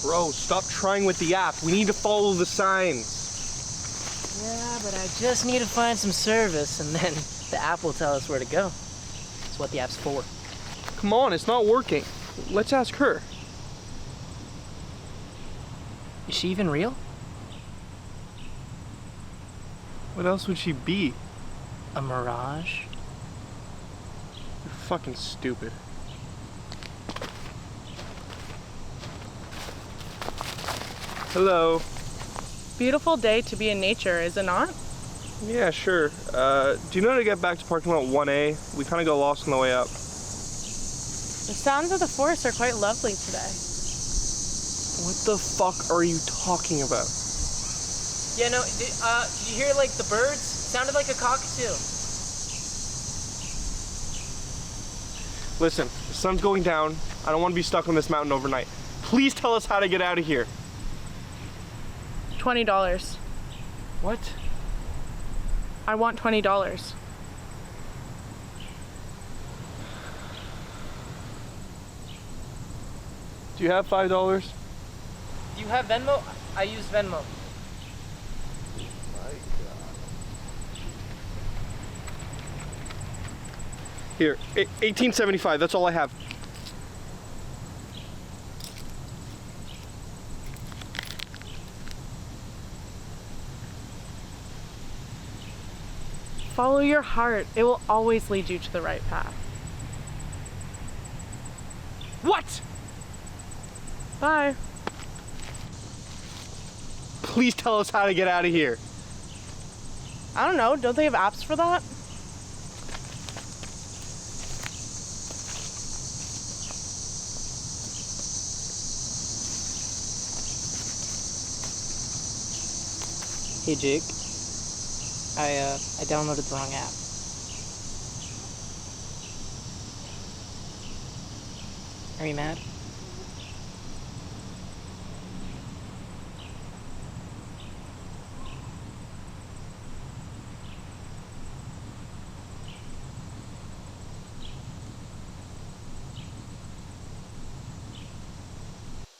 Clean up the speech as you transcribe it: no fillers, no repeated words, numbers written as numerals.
Bro, stop trying with the app. We need to follow the signs. Yeah, but I just need to find some service, and then the app will tell us where to go. That's what the app's for. Come on, it's not working. Let's ask her. Is she even real? What else would she be? A mirage? You're fucking stupid. Hello. Beautiful day to be in nature, is it not? Yeah, sure. Do you know how to get back to parking lot 1A? We kind of got lost on the way up. The sounds of the forest are quite lovely today. What the fuck are you talking about? Yeah, no, did you hear, like, the birds? Sounded like a cockatoo. Listen, the sun's going down. I don't want to be stuck on this mountain overnight. Please tell us how to get out of here. $20. What? I want $20. Do you have $5? Do you have Venmo? I use Venmo. Here, 1875, that's all I have. Follow your heart. It will always lead you to the right path. What? Bye. Please tell us how to get out of here. I don't know. Don't they have apps for that? Hey, Jake. I downloaded the wrong app. Are you mad?